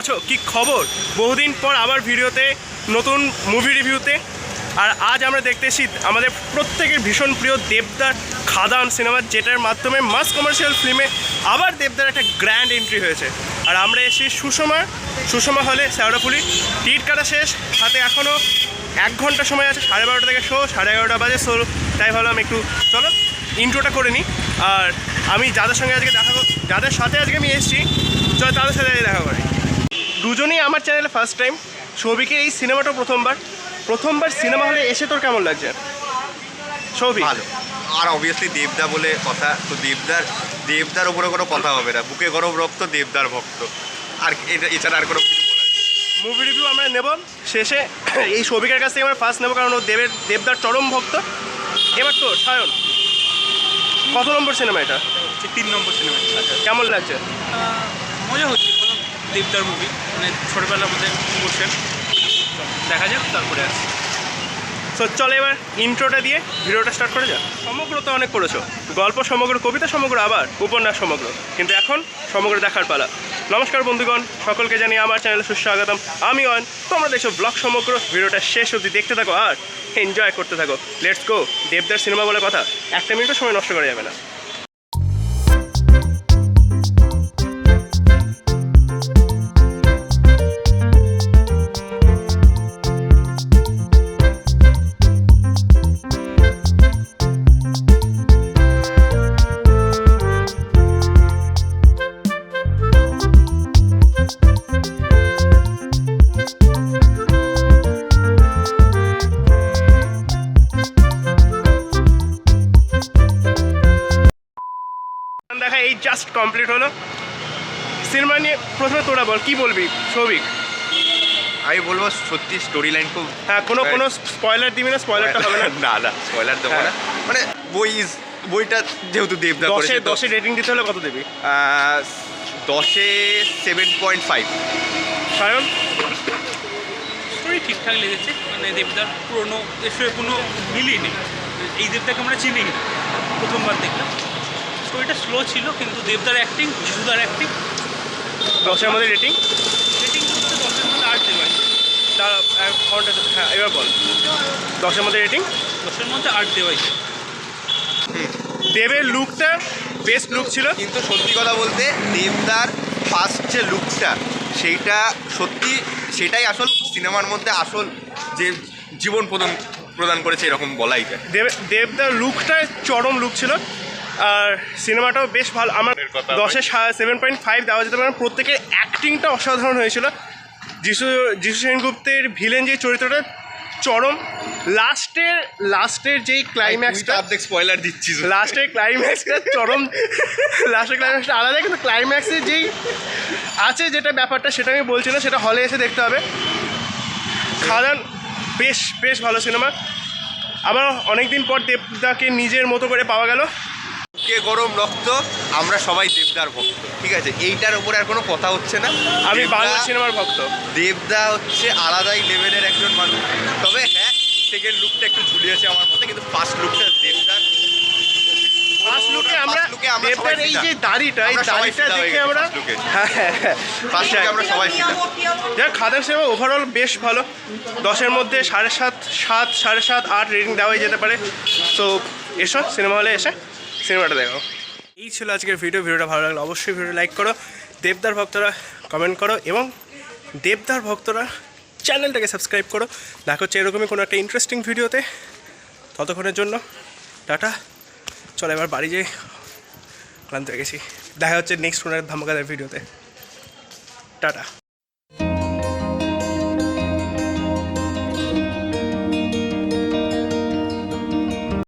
আচ্ছা, কি খবর? বহুদিন পর আবার ভিডিওতে, নতুন মুভি রিভিউতে। আর আজ আমরা দেখতে এসেছি আমাদের প্রত্যেকের ভীষণ প্রিয় দেবদার খাদান সিনেমা, যেটার মাধ্যমে মাস কমার্শিয়াল ফিল্মে আবার দেবদার একটা গ্র্যান্ড এন্ট্রি হয়েছে। আর আমরা এসেছি সুষমা হলে শ্যাওড়াফুলি। টিকিট কাটা শেষ, হাতে এখনও 1 ঘন্টা সময় আছে। 12:30 থেকে শো, 11:30 বাজে শো। তাই ভাবলাম একটু চলো ইন্ট্রোটা করে নিই। আর আমি যাদের সাথে আজকে আমি এসেছি, চলো তাদের সাথে দেখা করি। দুজনেই আমার চ্যানেলে ফার্স্ট টাইম। সৌভিকের এই সিনেমাটা প্রথমবার সিনেমা হলে এসে তোর কেমন লাগছে সৌভিক? ভালো। আর অবভিয়াসলি দেবদা বলে কথা, তো দেবদার উপরে কোনো কথা হবে না। বুকে গরম রক্ত, দেবদার ভক্ত। আর এছাড়া আর কোনো কিছু বলার নেই। মুভি রিভিউ আমরা নেব শেষে। এই সৌভিকের কাছ থেকে আমরা ফার্স্ট নেবো, কারণ ও দেবদার চরম ভক্ত। এবার তো সায়ন, কত নম্বর সিনেমা এটা? 3 নম্বর সিনেমা। আচ্ছা, কেমন লাগছে? মজা হচ্ছে, দেবদার মুভি, মানে ছোটোবেলার মধ্যে বসে দেখা যাক, তারপরে আসি। তো চলে এবার ইন্ট্রোটা দিয়ে ভিডিওটা স্টার্ট করে যাক। সমগ্র তো অনেক করেছো, গল্প সমগ্র, কবিতা সমগ্র, আবার উপন্যাস সমগ্র, কিন্তু এখন সমগ্র দেখার পালা। নমস্কার বন্ধুগণ, সকলকে জানিয়ে আমার চ্যানেলে সুস্বাগতম। আমি অয়ন। তোমরা দেখছো ব্লগ সমগ্র। ভিডিওটা শেষ অবধি দেখতে থাকো আর এনজয় করতে থাকো। Let's go. দেবদার সিনেমা বলে কথা, 1 মিনিটও সময় নষ্ট করা যাবে না। দেখা এই জাস্ট কমপ্লিট হলো। সিনেমা নিয়ে প্রথমে তোরা বল, কি বলবি সৌভিক? আমি বলবো সত্যি স্টোরি লাইন খুব, হ্যাঁ, কোনো স্পয়লার দিবি না? স্পয়লারটা হবে না। না স্পয়লার দেবো না। মানে বইটা যেহেতু দেবদা করেছে, 10-এ রেটিং দিতে হলে কত দিবি? 10-এ 7.5। সায়ন? স্টোরি ঠিকঠাক লেগেছে, মানে দেবদার পুরোনো এর সঙ্গে কোনো মিলিয়ে নেই। এই দেবদাকে আমরা চিনি না, প্রথমবার দেখলাম। স্টোরিটা স্লো ছিল, কিন্তু দেবদার অ্যাক্টিং, যিশুদার অ্যাক্টিং। 10-এর মধ্যে রেটিং? রেটিং হচ্ছে 10-এর মধ্যে 8 দেওয়াই। তার হ্যাঁ, এবার বল 10-এর মধ্যে রেটিং। 10-এর মধ্যে 8 দেওয়াই। দেবের লুকটা বেস্ট লুক ছিল, কিন্তু সত্যি কথা বলতে দেবদার ফার্স্ট যে লুকটা, সেটাই আসল সিনেমার মধ্যে আসল যে জীবন প্রদান করেছে, এরকম বলাই যায়। দেবদার লুকটা চরম লুক ছিল। আর সিনেমাটাও বেশ ভালো। আমার 10-এ 7.5 দেওয়া যেতে পারে। প্রত্যেকের অ্যাক্টিংটা অসাধারণ হয়েছিল। যিশু সেনগুপ্তের ভিলেন যে চরিত্রটা চরম। লাস্টের যেই ক্লাইম্যাক্সটা, স্পয়লার দিচ্ছিস, লাস্টের ক্লাইম্যাক্সটা চরম। লাস্টের ক্লাইম্যাক্সটা আলাদা, কিন্তু ক্লাইম্যাক্সের যেই আছে যেটা ব্যাপারটা, সেটা আমি বলছি না, সেটা হলে এসে দেখতে হবে। খাদান বেশ ভালো সিনেমা। আবার অনেকদিন পর দেবদাকে নিজের মতো করে পাওয়া গেল। কে গরম রক্ত, আমরা সবাই দেবদার ভক্ত, ঠিক আছে? এইটার উপরে আর কোনো কথা হচ্ছে না। আমি বাংলা সিনেমার ভক্ত। দেবদা হচ্ছে আলাদাই লেভেলের একজন মানুষ। তবে হ্যাঁ, সেকেন্ড লুকটা একটু ঝুলিয়েছে আমার মতে, কিন্তু ফার্স্ট লুকটা দেবদার। ফার্স্ট লুকে আমরা দেবদার এই যে দাড়িটা, এই দাড়িটা দেখে আমরা ফার্স্ট লুকে আমরা সবাই ছিলাম। যাক, খাদান সিনেমা ওভারঅল বেশ ভালো। 10-এর মধ্যে 7.5, 7.5, 8 রেটিং দেওয়াই যেতে পারে। তো এসো সিনেমা হলে এসে সিনেমাটা দেখো। এই ছিল আজকের ভিডিওটা ভালো লাগলে অবশ্যই ভিডিও লাইক করো। দেবদার ভক্তরা কমেন্ট করো, এবং দেবদার ভক্তরা চ্যানেলটাকে সাবস্ক্রাইব করো। দেখা হচ্ছে এরকমই কোনো একটা ইন্টারেস্টিং ভিডিওতে। ততক্ষণের জন্য টাটা। চলো এবার বাড়ি যাই, ক্লান্ত হয়ে গেছি। দেখা হচ্ছে নেক্সট কোনো ধামাকাদার ভিডিওতে। টাটা।